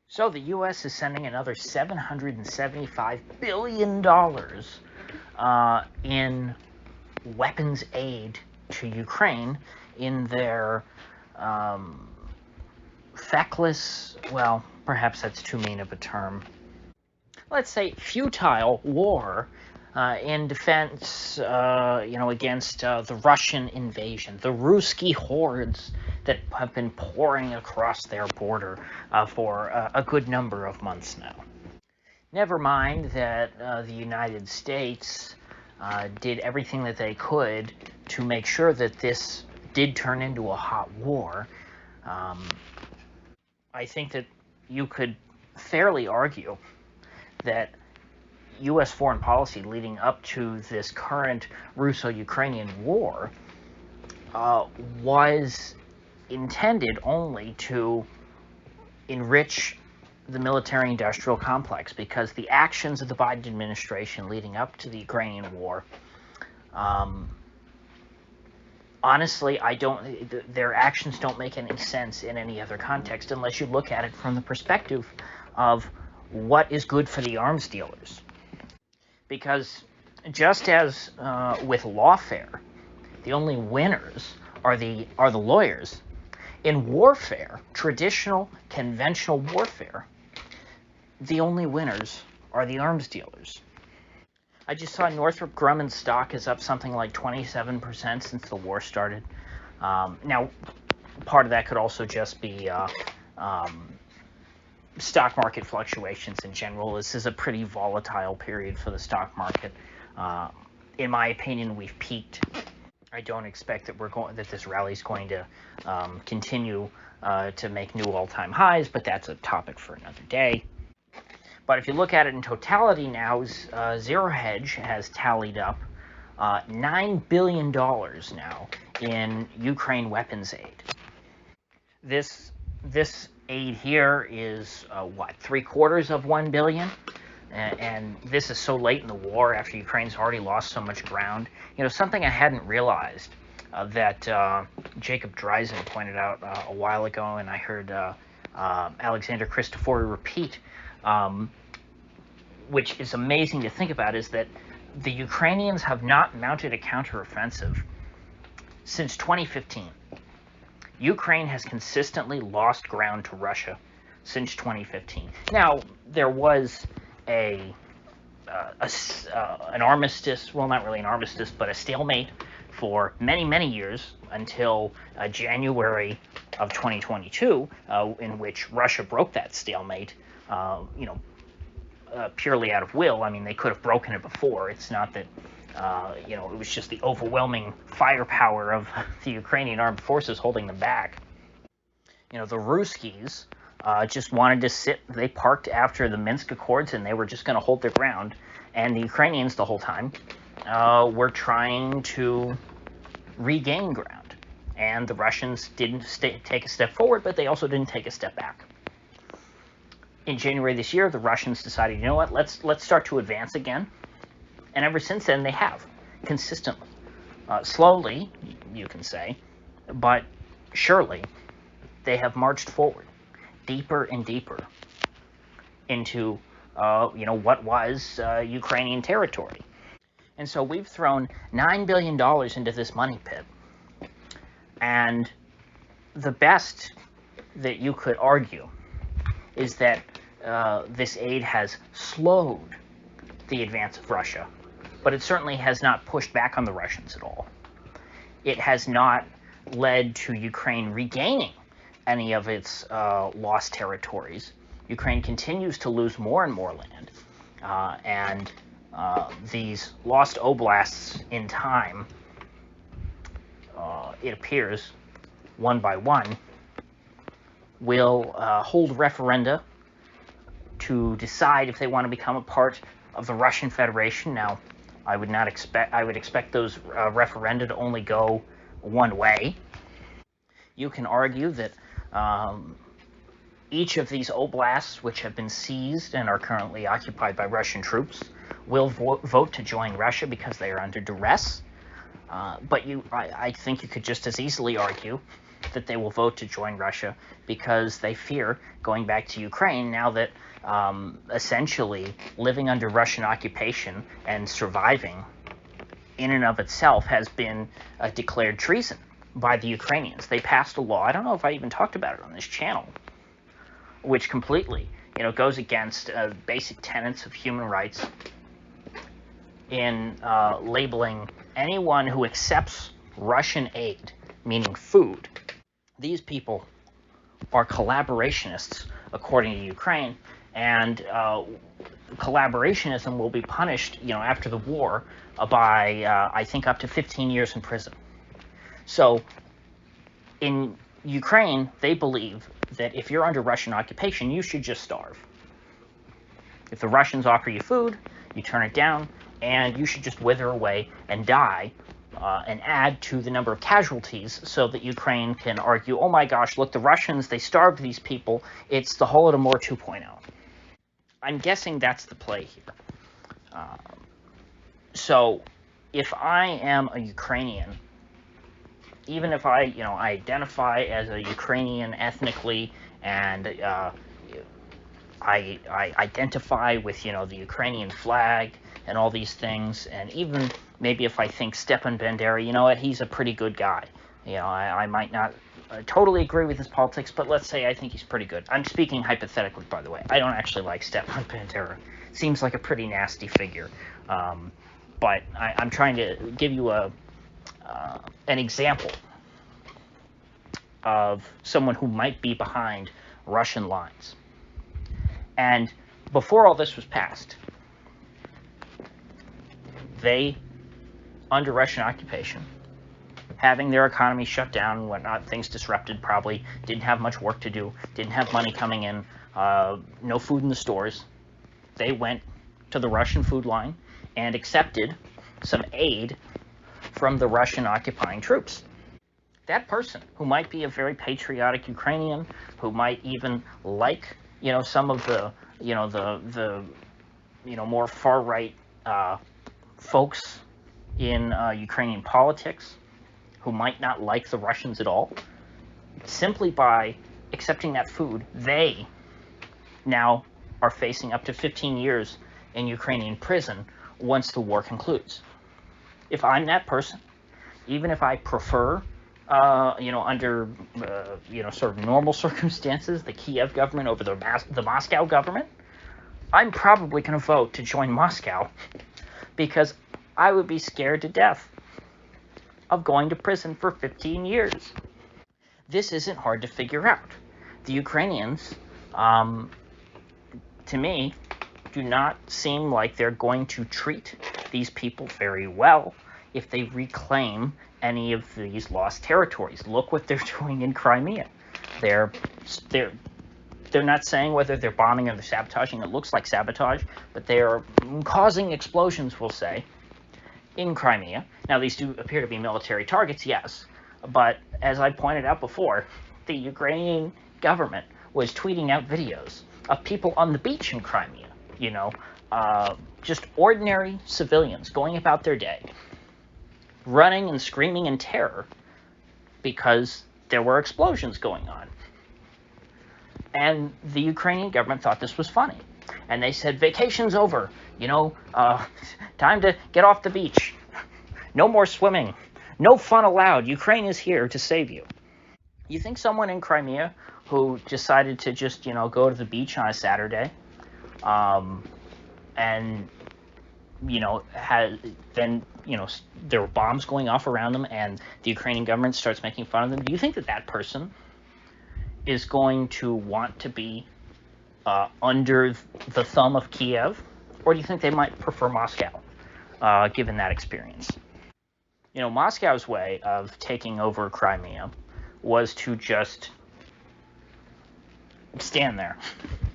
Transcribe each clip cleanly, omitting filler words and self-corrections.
So the U.S. is sending another $775 billion in weapons aid to Ukraine in their feckless, well, perhaps that's too mean of a term, let's say futile war in defense, against the Russian invasion, the Ruski hordes that have been pouring across their border for a good number of months now. Never mind that the United States did everything that they could to make sure that this did turn into a hot war. I think that you could fairly argue that U.S. foreign policy leading up to this current Russo-Ukrainian war was intended only to enrich the military-industrial complex, because the actions of the Biden administration leading up to the Ukrainian war, honestly, their actions don't make any sense in any other context unless you look at it from the perspective of what is good for the arms dealers. Because just as with lawfare, the only winners are the lawyers. In warfare, traditional, conventional warfare, the only winners are the arms dealers. I just saw Northrop Grumman's stock is up something like 27% since the war started. Now, part of that could also just be stock market fluctuations in general. This is a pretty volatile period for the stock market. In my opinion, we've peaked. I don't expect that this rally is going to continue to make new all-time highs, but that's a topic for another day. But if you look at it in totality now, Zero Hedge has tallied up $9 billion now in Ukraine weapons aid. This aid here is what, 3/4 of $1 billion, and this is so late in the war after Ukraine's already lost so much ground. You know, something I hadn't realized that Jacob Dreisen pointed out a while ago, and I heard Alexander Christofori repeat, which is amazing to think about, is that the Ukrainians have not mounted a counteroffensive since 2015. Ukraine has consistently lost ground to Russia since 2015. Now, there was an armistice, well, not really an armistice, but a stalemate for many, many years until January of 2022, in which Russia broke that stalemate, purely out of will. I mean, they could have broken it before. It's not that, it was just the overwhelming firepower of the Ukrainian armed forces holding them back. You know, the Ruskies just wanted to sit. They parked after the Minsk Accords, and they were just going to hold their ground. And the Ukrainians, the whole time, were trying to regain ground. And the Russians didn't take a step forward, but they also didn't take a step back. In January this year, the Russians decided, you know what, let's start to advance again. And ever since then, they have, consistently. Slowly, you can say, but surely, they have marched forward, deeper and deeper, into, what was Ukrainian territory. And so we've thrown $9 billion into this money pit. And the best that you could argue is that this aid has slowed the advance of Russia, but it certainly has not pushed back on the Russians at all. It has not led to Ukraine regaining any of its lost territories. Ukraine continues to lose more and more land, and these lost oblasts in time, it appears, one by one, will hold referenda to decide if they want to become a part of the Russian Federation. Now, I would expect those referenda to only go one way. You can argue that each of these oblasts, which have been seized and are currently occupied by Russian troops, will vote to join Russia because they are under duress. But I think you could just as easily argue that they will vote to join Russia because they fear going back to Ukraine now that essentially living under Russian occupation and surviving in and of itself has been declared treason by the Ukrainians. They passed a law, I don't know if I even talked about it on this channel, which completely, goes against basic tenets of human rights in labeling anyone who accepts Russian aid, meaning food. These people are collaborationists, according to Ukraine, and collaborationism will be punished, after the war by, I think, up to 15 years in prison. So in Ukraine, they believe that if you're under Russian occupation, you should just starve. If the Russians offer you food, you turn it down, and you should just wither away and die and add to the number of casualties so that Ukraine can argue, oh my gosh, look, the Russians, they starved these people. It's the Holodomor 2.0. I'm guessing that's the play here. So if I am a Ukrainian, even if I identify as a Ukrainian ethnically, and I identify with, the Ukrainian flag and all these things, and even maybe if I think Stepan Bandera, he's a pretty good guy. I might not totally agree with his politics, but let's say I think he's pretty good. I'm speaking hypothetically, by the way. I don't actually like Stepan Bandera. Seems like a pretty nasty figure. But I'm trying to give you an example of someone who might be behind Russian lines. And before all this was passed, they, under Russian occupation, having their economy shut down and whatnot, things disrupted, probably didn't have much work to do, didn't have money coming in, no food in the stores, they went to the Russian food line and accepted some aid from the Russian occupying troops. That person, who might be a very patriotic Ukrainian, who might even like, some of the, more far-right folks in Ukrainian politics, who might not like the Russians at all, simply by accepting that food, they now are facing up to 15 years in Ukrainian prison once the war concludes. If I'm that person, even if I prefer, under, sort of normal circumstances, the Kiev government over the Moscow government, I'm probably going to vote to join Moscow because I would be scared to death of going to prison for 15 years. This isn't hard to figure out. The Ukrainians, to me, do not seem like they're going to treat these people very well if they reclaim any of these lost territories. Look what they're doing in Crimea. They're not saying whether they're bombing or they're sabotaging. It looks like sabotage, but they are causing explosions, we'll say, in Crimea. Now, these do appear to be military targets, yes, but as I pointed out before, the Ukrainian government was tweeting out videos of people on the beach in Crimea, just ordinary civilians going about their day, running and screaming in terror because there were explosions going on. And the Ukrainian government thought this was funny. And they said, vacation's over, time to get off the beach. No more swimming. No fun allowed. Ukraine is here to save you. You think someone in Crimea who decided to just, go to the beach on a Saturday, and, there were bombs going off around them and the Ukrainian government starts making fun of them, do you think that person is going to want to be under the thumb of Kiev? Or do you think they might prefer Moscow, given that experience? Moscow's way of taking over Crimea was to just stand there.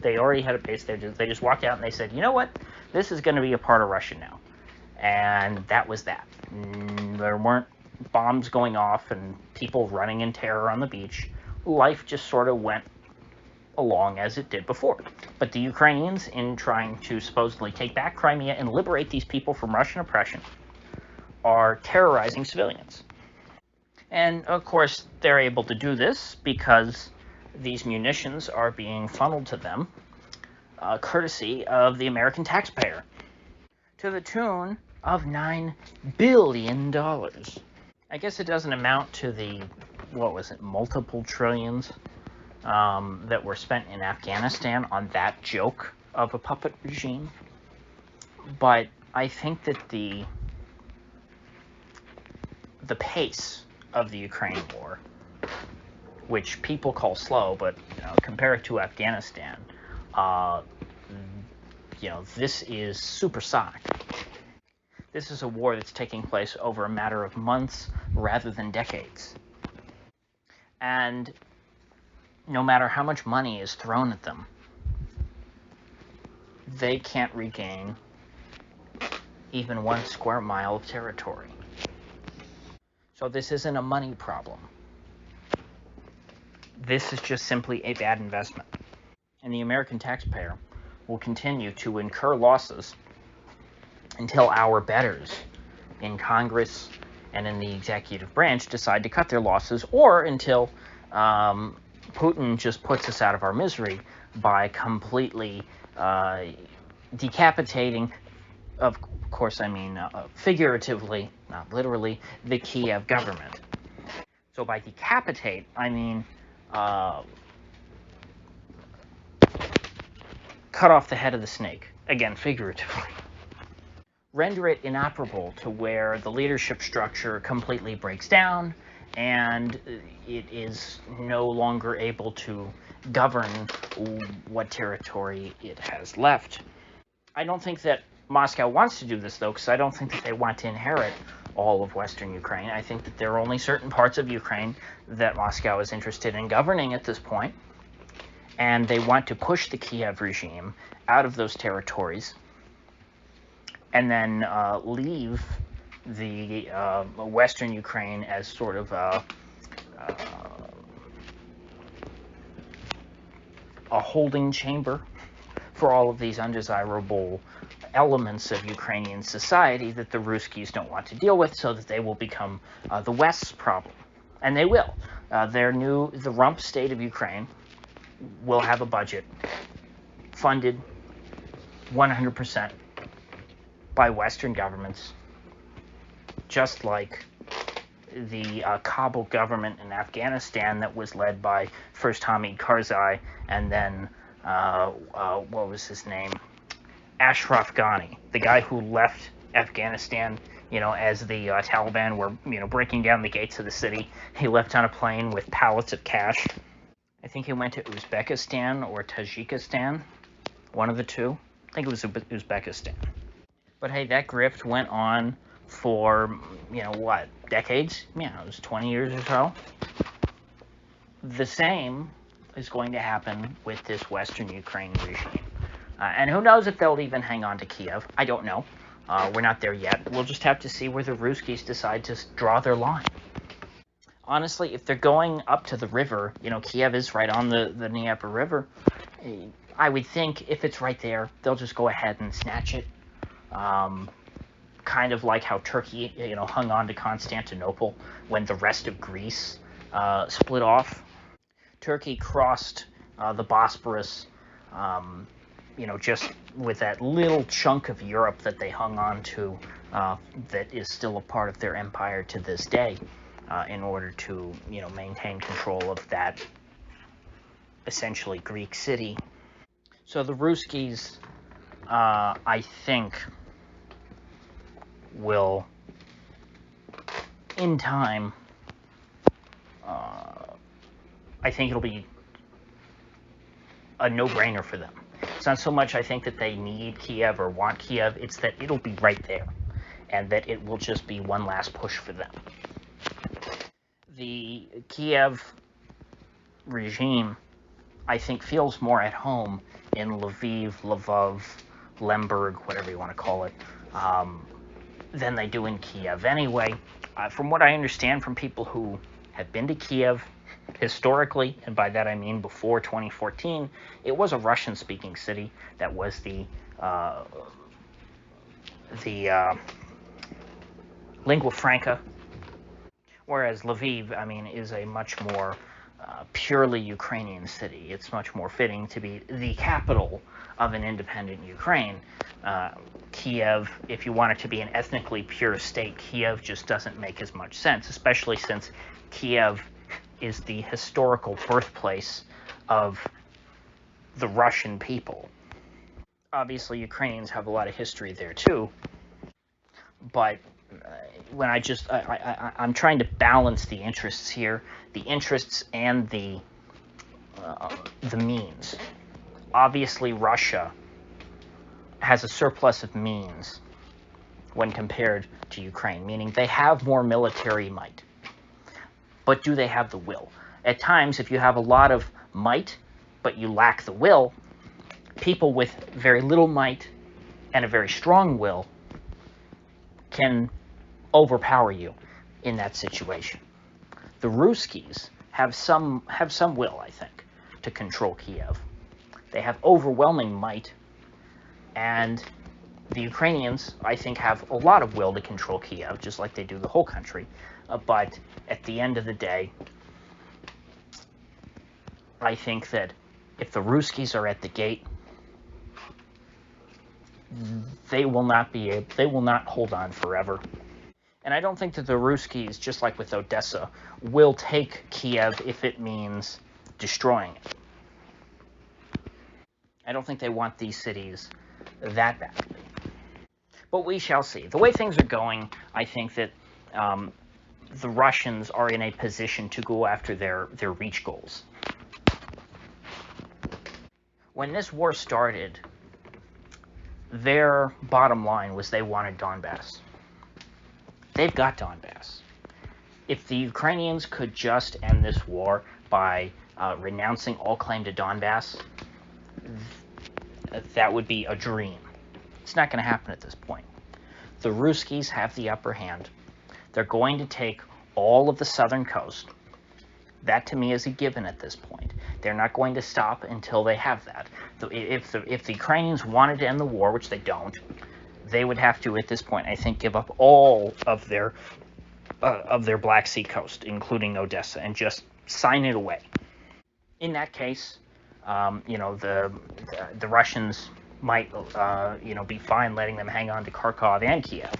They already had a base there. They just walked out and they said, you know what? This is going to be a part of Russia now. And that was that. There weren't bombs going off and people running in terror on the beach. Life just sort of went along as it did before. But the Ukrainians, in trying to supposedly take back Crimea and liberate these people from Russian oppression, are terrorizing civilians. And of course, they're able to do this because these munitions are being funneled to them courtesy of the American taxpayer to the tune of $9 billion. I guess it doesn't amount to the, what was it, multiple trillions that were spent in Afghanistan on that joke of a puppet regime. But I think that the pace of the Ukraine war, which people call slow, but compare it to Afghanistan, this is supersonic. This is a war that's taking place over a matter of months rather than decades. And no matter how much money is thrown at them, they can't regain even 1 square mile of territory. So this isn't a money problem. This is just simply a bad investment. And the American taxpayer will continue to incur losses until our betters in Congress and in the executive branch decide to cut their losses, or until Putin just puts us out of our misery by completely decapitating, of course I mean figuratively, not literally, the Kiev government. So by decapitate, I mean cut off the head of the snake, again figuratively. Render it inoperable to where the leadership structure completely breaks down and it is no longer able to govern what territory it has left. I don't think that Moscow wants to do this, though, because I don't think that they want to inherit all of Western Ukraine. I think that there are only certain parts of Ukraine that Moscow is interested in governing at this point, and they want to push the Kiev regime out of those territories and then leave the Western Ukraine as sort of a holding chamber for all of these undesirable elements of Ukrainian society that the Ruskies don't want to deal with, so that they will become the West's problem. And they will. The rump state of Ukraine will have a budget funded 100% by Western governments, just like the Kabul government in Afghanistan that was led by first Hamid Karzai and then, what was his name? Ashraf Ghani, the guy who left Afghanistan, as the Taliban were, breaking down the gates of the city. He left on a plane with pallets of cash. I think he went to Uzbekistan or Tajikistan, one of the two. I think it was Uzbekistan. But hey, that grift went on for, decades? It was 20 years or so. The same is going to happen with this Western Ukraine regime. And who knows if they'll even hang on to Kiev. I don't know. We're not there yet. We'll just have to see where the Ruskies decide to draw their line. Honestly, if they're going up to the river, Kiev is right on the Dnieper River, I would think if it's right there, they'll just go ahead and snatch it. Kind of like how Turkey, hung on to Constantinople when the rest of Greece split off. Turkey crossed the Bosporus, just with that little chunk of Europe that they hung on to that is still a part of their empire to this day, in order to, maintain control of that essentially Greek city. So the Ruskies, I think, will, in time, I think it'll be a no-brainer for them. It's not so much I think that they need Kiev or want Kiev, it's that it'll be right there, and that it will just be one last push for them. The Kiev regime, I think, feels more at home in Lviv, Lvov, Lemberg, whatever you want to call it, than they do in Kiev anyway. From what I understand from people who have been to Kiev historically, and by that I mean before 2014, it was a Russian-speaking city that was the lingua franca, Whereas Lviv, I mean, is a much more purely Ukrainian city. It's much more fitting to be the capital of an independent Ukraine. Kiev, if you want it to be an ethnically pure state, Kiev just doesn't make as much sense, especially since Kiev is the historical birthplace of the Russian people. Obviously, Ukrainians have a lot of history there too, but when I'm trying to balance the interests here, the interests and the means. Obviously, Russia has a surplus of means when compared to Ukraine, meaning they have more military might. But do they have the will? At times, if you have a lot of might, but you lack the will, people with very little might and a very strong will can overpower you in that situation. The Ruskies have some will, I think, to control Kiev. They have overwhelming might, and the Ukrainians, I think, have a lot of will to control Kiev, just like they do the whole country. But at the end of the day, I think that if the Ruskies are at the gate, they will not hold on forever. And I don't think that the Ruskies, just like with Odessa, will take Kiev if it means destroying it. I don't think they want these cities that badly. But we shall see. The way things are going, I think that the Russians are in a position to go after their reach goals. When this war started, their bottom line was they wanted Donbass. They've got Donbass. If the Ukrainians could just end this war by renouncing all claim to Donbass, that would be a dream. It's not going to happen at this point. The Ruskies have the upper hand. They're going to take all of the southern coast. That, to me, is a given at this point. They're not going to stop until they have that. If the Ukrainians wanted to end the war, which they don't, they would have to, at this point, I think, give up all of their Black Sea coast, including Odessa, and just sign it away. In that case, the Russians might, be fine letting them hang on to Kharkov and Kiev.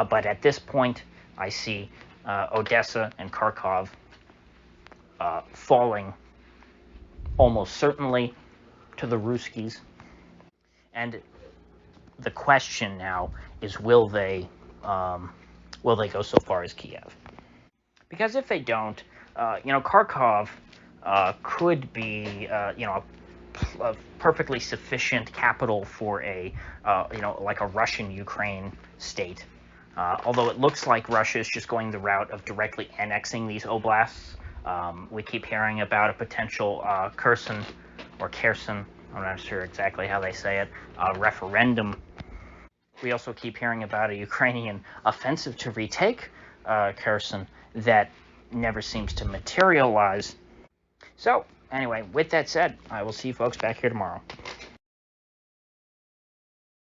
But at this point, I see Odessa and Kharkov falling almost certainly to the Ruskies. And the question now is, will they go so far as Kiev? Because if they don't, Kharkov could be, a perfectly sufficient capital for like a Russian-Ukraine state. Although it looks like Russia is just going the route of directly annexing these oblasts. We keep hearing about a potential Kherson, I'm not sure exactly how they say it, referendum. We also keep hearing about a Ukrainian offensive to retake Kherson that never seems to materialize. So, anyway, with that said, I will see you folks back here tomorrow.